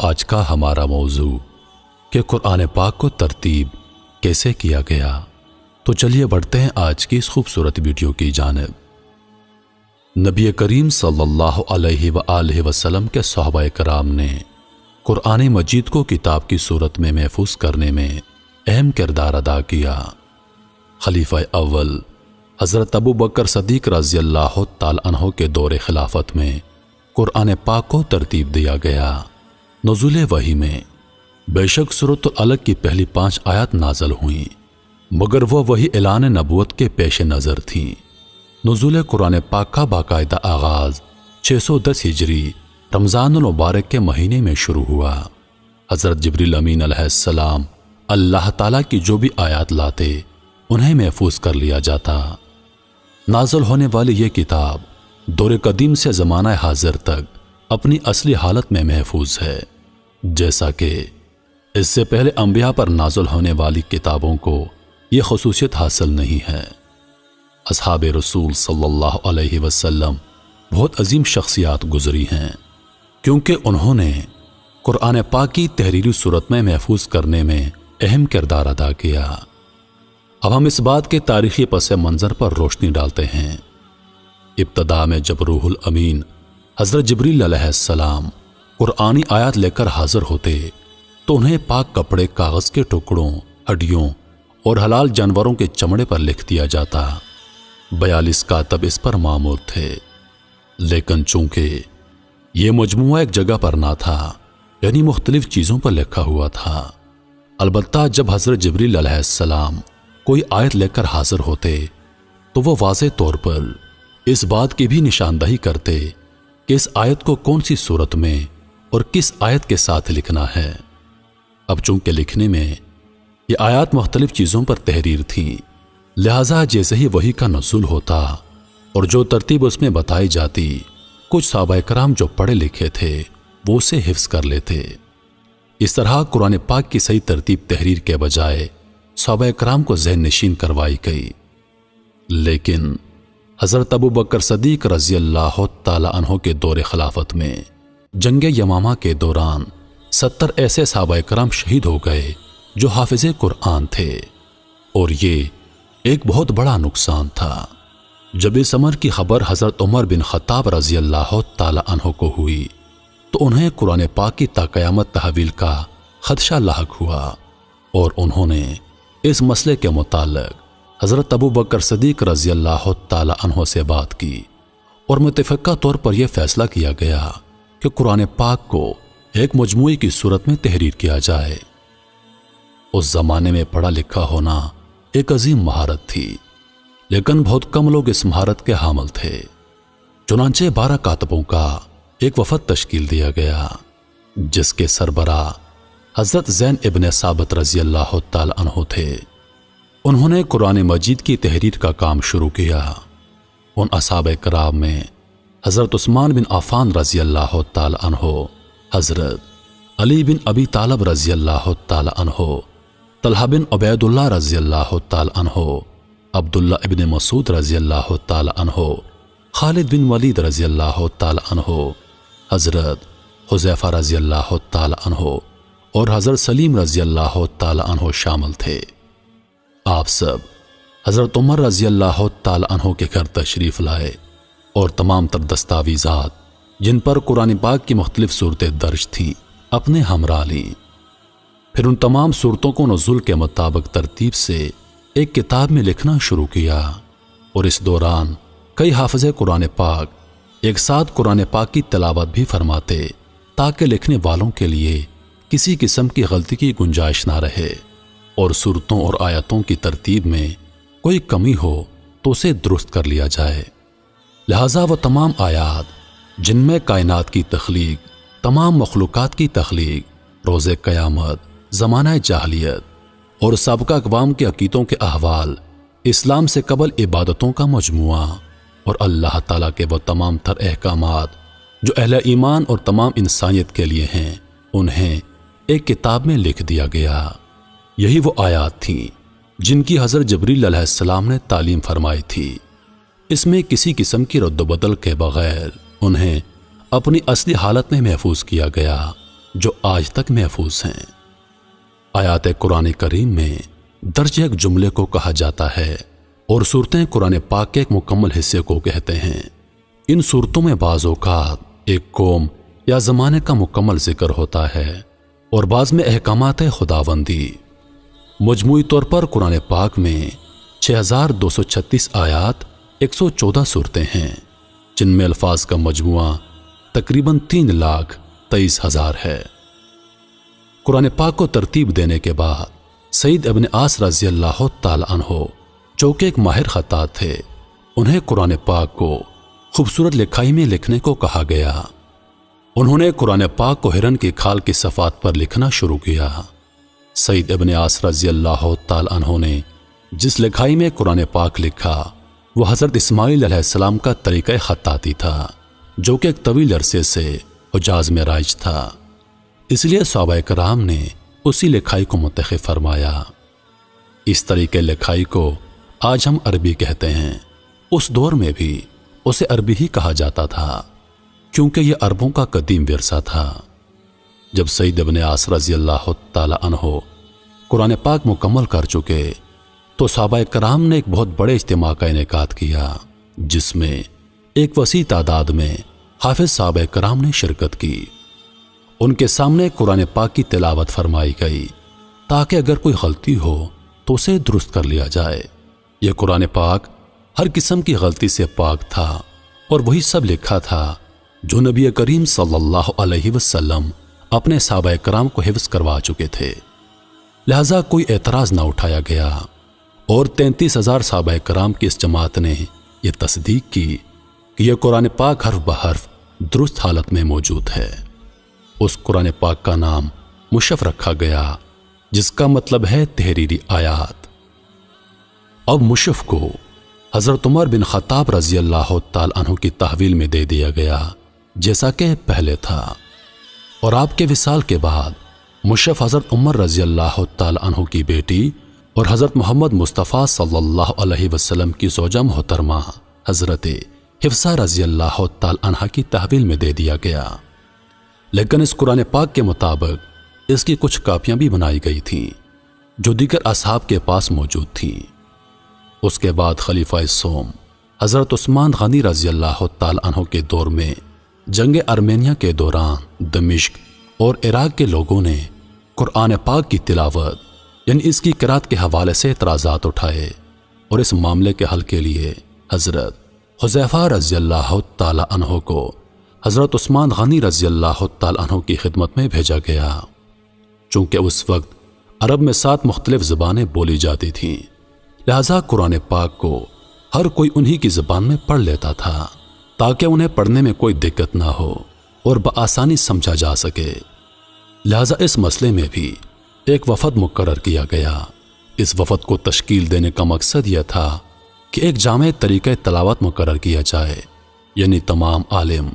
آج کا ہمارا موضوع کہ قرآن پاک کو ترتیب کیسے کیا گیا، تو چلیے بڑھتے ہیں آج کی اس خوبصورت ویڈیو کی جانب۔ نبی کریم صلی اللہ علیہ وآلہ وسلم کے صحابہ کرام نے قرآن مجید کو کتاب کی صورت میں محفوظ کرنے میں اہم کردار ادا کیا۔ خلیفہ اول حضرت ابو بکر صدیق رضی اللہ تعالی عنہ کے دور خلافت میں قرآن پاک کو ترتیب دیا گیا۔ نزول وحی میں بے شک سورۃ العلق کی پہلی 5 آیات نازل ہوئیں، مگر وہ وہی اعلان نبوت کے پیش نظر تھیں۔ نزول قرآن پاک کا باقاعدہ آغاز 610 ہجری رمضان المبارک کے مہینے میں شروع ہوا۔ حضرت جبریل امین علیہ السلام اللہ تعالیٰ کی جو بھی آیات لاتے انہیں محفوظ کر لیا جاتا۔ نازل ہونے والی یہ کتاب دور قدیم سے زمانہ حاضر تک اپنی اصلی حالت میں محفوظ ہے، جیسا کہ اس سے پہلے انبیاء پر نازل ہونے والی کتابوں کو یہ خصوصیت حاصل نہیں ہے۔ اصحاب رسول صلی اللہ علیہ وسلم بہت عظیم شخصیات گزری ہیں، کیونکہ انہوں نے قرآن پاک کی تحریری صورت میں محفوظ کرنے میں اہم کردار ادا کیا۔ اب ہم اس بات کے تاریخی پس منظر پر روشنی ڈالتے ہیں۔ ابتدا میں جب روح الامین حضرت جبریل علیہ السلام قرآنی آیات لے کر حاضر ہوتے تو انہیں پاک کپڑے، کاغذ کے ٹکڑوں، ہڈیوں اور حلال جانوروں کے چمڑے پر لکھ دیا جاتا۔ 42 کاتب اس پر مامور تھے، لیکن چونکہ یہ مجموعہ ایک جگہ پر نہ تھا، یعنی مختلف چیزوں پر لکھا ہوا تھا۔ البتہ جب حضرت جبریل علیہ السلام کوئی آیت لے کر حاضر ہوتے تو وہ واضح طور پر اس بات کی بھی نشاندہی کرتے کہ اس آیت کو کون سی صورت میں اور کس آیت کے ساتھ لکھنا ہے۔ اب چونکہ لکھنے میں یہ آیات مختلف چیزوں پر تحریر تھیں، لہٰذا جیسے ہی وحی کا نزول ہوتا اور جو ترتیب اس میں بتائی جاتی، کچھ صحابہ کرام جو پڑھے لکھے تھے وہ اسے حفظ کر لیتے۔ اس طرح قرآن پاک کی صحیح ترتیب تحریر کے بجائے صحابہ کرام کو ذہن نشین کروائی گئی۔ لیکن حضرت ابو بکر صدیق رضی اللہ تعالی عنہ کے دور خلافت میں جنگ یمامہ کے دوران 70 ایسے صحابہ کرام شہید ہو گئے جو حافظ قرآن تھے، اور یہ ایک بہت بڑا نقصان تھا۔ جب اس امر کی خبر حضرت عمر بن خطاب رضی اللہ تعالی عنہ کو ہوئی تو انہیں قرآن پاک کی تا قیامت تحویل کا خدشہ لاحق ہوا، اور انہوں نے اس مسئلے کے متعلق حضرت ابو بکر صدیق رضی اللہ تعالی عنہ سے بات کی، اور متفقہ طور پر یہ فیصلہ کیا گیا کہ قرآن پاک کو ایک مجموعے کی صورت میں تحریر کیا جائے۔ اس زمانے میں پڑھا لکھا ہونا ایک عظیم مہارت تھی، لیکن بہت کم لوگ اس مہارت کے حامل تھے۔ چنانچہ 12 کاتبوں کا ایک وفد تشکیل دیا گیا، جس کے سربراہ حضرت زین ابن ثابت رضی اللہ تعالی عنہ تھے۔ انہوں نے قرآن مجید کی تحریر کا کام شروع کیا۔ ان اصحاب کرام میں حضرت عثمان بن عفان رضی اللہ تعالی عنہ، حضرت علی بن ابی طالب رضی اللہ تعالی عنہ، طلحہ بن عبید اللہ رضی اللہ تعالی عنہ، عبداللہ ابن مسعود رضی اللہ تعالی عنہ، خالد بن ولید رضی اللہ تعالی عنہ، حضرت حذیفہ رضی اللہ تعالی عنہ اور حضرت سلیم رضی اللہ تعالی عنہ شامل تھے۔ آپ سب حضرت عمر رضی اللہ تعالی عنہ کے گھر تشریف لائے اور تمام تر دستاویزات جن پر قرآن پاک کی مختلف صورتیں درج تھیں اپنے ہمراہ لیں۔ پھر ان تمام صورتوں کو نزول کے مطابق ترتیب سے ایک کتاب میں لکھنا شروع کیا، اور اس دوران کئی حافظ قرآن پاک ایک ساتھ قرآن پاک کی تلاوت بھی فرماتے، تاکہ لکھنے والوں کے لیے کسی قسم کی غلطی کی گنجائش نہ رہے، اور صورتوں اور آیتوں کی ترتیب میں کوئی کمی ہو تو اسے درست کر لیا جائے۔ لہٰذا وہ تمام آیات جن میں کائنات کی تخلیق، تمام مخلوقات کی تخلیق، روز قیامت، زمانہ جاہلیت اور سابقہ اقوام کے عقیدوں کے احوال، اسلام سے قبل عبادتوں کا مجموعہ، اور اللہ تعالیٰ کے وہ تمام تر احکامات جو اہل ایمان اور تمام انسانیت کے لیے ہیں، انہیں ایک کتاب میں لکھ دیا گیا۔ یہی وہ آیات تھیں جن کی حضرت جبریل علیہ السلام نے تعلیم فرمائی تھی۔ اس میں کسی قسم کی رد و بدل کے بغیر انہیں اپنی اصلی حالت میں محفوظ کیا گیا، جو آج تک محفوظ ہیں۔ آیات قرآن کریم میں درج ایک جملے کو کہا جاتا ہے اور صورتیں قرآن پاک کے ایک مکمل حصے کو کہتے ہیں۔ ان صورتوں میں بعض اوقات ایک قوم یا زمانے کا مکمل ذکر ہوتا ہے اور بعض میں احکامات خداوندی۔ مجموعی طور پر قرآن پاک میں 6236 آیات 114 صورتیں ہیں، جن میں الفاظ کا مجموعہ تقریباً 3,23,000 ہے۔ قرآن پاک کو ترتیب دینے کے بعد سعید ابن عاص رضی اللہ تعالی عنہ، جو کہ ایک ماہر خطاط تھے، انہیں قرآن پاک کو خوبصورت لکھائی میں لکھنے کو کہا گیا۔ انہوں نے قرآن پاک کو ہرن کی کھال کی صفحات پر لکھنا شروع کیا۔ سعید ابن عاص رضی اللہ تعالی عنہ نے جس لکھائی میں قرآن پاک لکھا وہ حضرت اسماعیل علیہ السلام کا طریقہ خطاطی تھا، جو کہ ایک طویل عرصے سے حجاز میں رائج تھا۔ اس لیے صحابہ کرام نے اسی لکھائی کو منتخب فرمایا۔ اس طریقے لکھائی کو آج ہم عربی کہتے ہیں، اس دور میں بھی اسے عربی ہی کہا جاتا تھا، کیونکہ یہ عربوں کا قدیم ورثہ تھا۔ جب سعید ابن عاص رضی اللہ تعالی عنہ قرآن پاک مکمل کر چکے تو صحابہ کرام نے ایک بہت بڑے اجتماع کا انعقاد کیا، جس میں ایک وسیع تعداد میں حافظ صحابہ کرام نے شرکت کی۔ ان کے سامنے قرآن پاک کی تلاوت فرمائی گئی تاکہ اگر کوئی غلطی ہو تو اسے درست کر لیا جائے۔ یہ قرآن پاک ہر قسم کی غلطی سے پاک تھا اور وہی سب لکھا تھا جو نبی کریم صلی اللہ علیہ وسلم اپنے صحابہ کرام کو حفظ کروا چکے تھے، لہذا کوئی اعتراض نہ اٹھایا گیا، اور 33,000 صحابہ کرام کی اس جماعت نے یہ تصدیق کی کہ یہ قرآن پاک حرف بحرف درست حالت میں موجود ہے۔ اس قرآن پاک کا نام مشف رکھا گیا، جس کا مطلب ہے تحریری آیات۔ اب مشف کو حضرت عمر بن خطاب رضی اللہ تعالی عنہ کی تحویل میں دے دیا گیا، جیسا کہ پہلے تھا، اور آپ کے وصال کے بعد مشف حضرت عمر رضی اللہ تعالی عنہ کی بیٹی اور حضرت محمد مصطفیٰ صلی اللہ علیہ وسلم کی زوجہ محترمہ حضرت حفصہ رضی اللہ تعالی عنہ کی تحویل میں دے دیا گیا۔ لیکن اس قرآن پاک کے مطابق اس کی کچھ کاپیاں بھی بنائی گئی تھیں جو دیگر اصحاب کے پاس موجود تھیں۔ اس کے بعد خلیفہ سوم حضرت عثمان غنی رضی اللہ تعالی عنہ کے دور میں جنگ ارمینیا کے دوران دمشق اور عراق کے لوگوں نے قرآن پاک کی تلاوت یعنی اس کی قرات کے حوالے سے اعتراضات اٹھائے، اور اس معاملے کے حل کے لیے حضرت حذیفہ رضی اللہ تعالی عنہ کو حضرت عثمان غنی رضی اللہ تعالی عنہ کی خدمت میں بھیجا گیا۔ چونکہ اس وقت عرب میں 7 مختلف زبانیں بولی جاتی تھیں، لہذا قرآن پاک کو ہر کوئی انہی کی زبان میں پڑھ لیتا تھا تاکہ انہیں پڑھنے میں کوئی دقت نہ ہو اور بآسانی سمجھا جا سکے۔ لہذا اس مسئلے میں بھی ایک وفد مقرر کیا گیا۔ اس وفد کو تشکیل دینے کا مقصد یہ تھا کہ ایک جامع طریقہ تلاوت مقرر کیا جائے، یعنی تمام عالم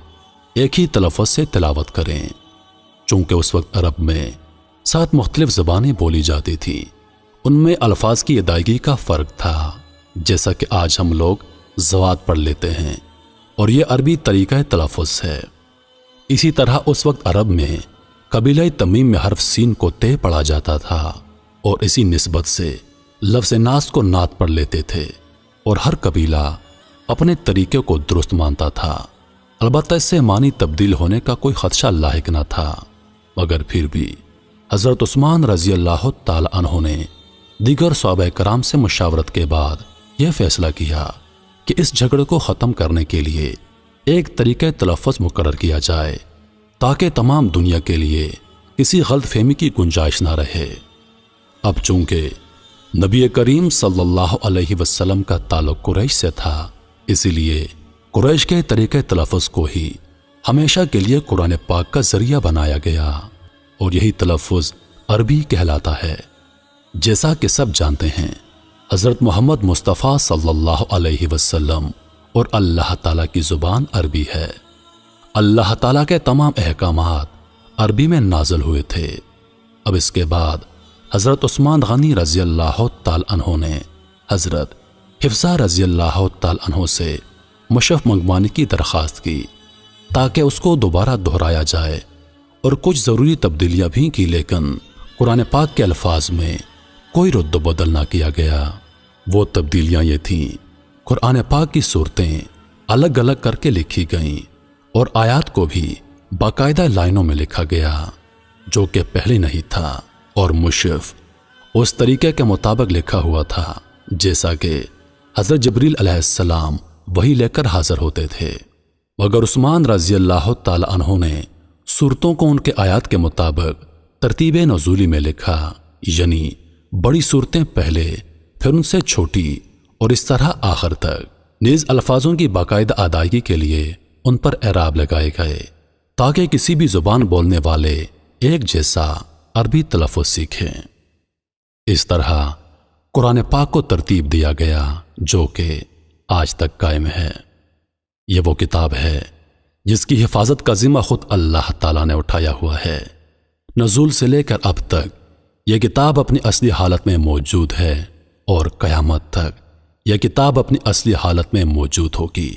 ایک ہی تلفظ سے تلاوت کریں۔ چونکہ اس وقت عرب میں 7 مختلف زبانیں بولی جاتی تھیں، ان میں الفاظ کی ادائیگی کا فرق تھا، جیسا کہ آج ہم لوگ زوات پڑھ لیتے ہیں اور یہ عربی طریقہ تلفظ ہے۔ اسی طرح اس وقت عرب میں قبیلہ تمیم میں حرف سین کو تے پڑھا جاتا تھا، اور اسی نسبت سے لفظ ناس کو نات پڑھ لیتے تھے، اور ہر قبیلہ اپنے طریقے کو درست مانتا تھا۔ البتہ اس سے معنی تبدیل ہونے کا کوئی خدشہ لاحق نہ تھا، مگر پھر بھی حضرت عثمان رضی اللہ تعالی عنہ نے دیگر صحابہ کرام سے مشاورت کے بعد یہ فیصلہ کیا کہ اس جھگڑے کو ختم کرنے کے لیے ایک طریقہ تلفظ مقرر کیا جائے تاکہ تمام دنیا کے لیے کسی غلط فہمی کی گنجائش نہ رہے۔ اب چونکہ نبی کریم صلی اللہ علیہ وسلم کا تعلق قریش سے تھا، اسی لیے قریش کے طریقہ تلفظ کو ہی ہمیشہ کے لیے قرآن پاک کا ذریعہ بنایا گیا، اور یہی تلفظ عربی کہلاتا ہے۔ جیسا کہ سب جانتے ہیں، حضرت محمد مصطفیٰ صلی اللہ علیہ وسلم اور اللہ تعالیٰ کی زبان عربی ہے۔ اللہ تعالیٰ کے تمام احکامات عربی میں نازل ہوئے تھے۔ اب اس کے بعد حضرت عثمان غنی رضی اللہ تعالی عنہ نے حضرت حفصہ رضی اللہ تعالی عنہ سے مشف منگوانے کی درخواست کی تاکہ اس کو دوبارہ دہرایا جائے اور کچھ ضروری تبدیلیاں بھی کی، لیکن قرآن پاک کے الفاظ میں کوئی رد و بدل نہ کیا گیا۔ وہ تبدیلیاں یہ تھیں، قرآن پاک کی صورتیں الگ الگ کر کے لکھی گئیں اور آیات کو بھی باقاعدہ لائنوں میں لکھا گیا، جو کہ پہلے نہیں تھا، اور مصحف اس طریقے کے مطابق لکھا ہوا تھا جیسا کہ حضرت جبریل علیہ السلام وہی لے کر حاضر ہوتے تھے۔ مگر عثمان رضی اللہ تعالی عنہ نے صورتوں کو ان کے آیات کے مطابق ترتیب نزولی میں لکھا، یعنی بڑی صورتیں پہلے، پھر ان سے چھوٹی، اور اس طرح آخر تک۔ نیز الفاظوں کی باقاعدہ ادائیگی کے لیے ان پر اعراب لگائے گئے تاکہ کسی بھی زبان بولنے والے ایک جیسا عربی تلفظ سیکھیں۔ اس طرح قرآن پاک کو ترتیب دیا گیا جو کہ آج تک قائم ہے۔ یہ وہ کتاب ہے جس کی حفاظت کا ذمہ خود اللہ تعالیٰ نے اٹھایا ہوا ہے۔ نزول سے لے کر اب تک یہ کتاب اپنی اصلی حالت میں موجود ہے، اور قیامت تک یہ کتاب اپنی اصلی حالت میں موجود ہوگی۔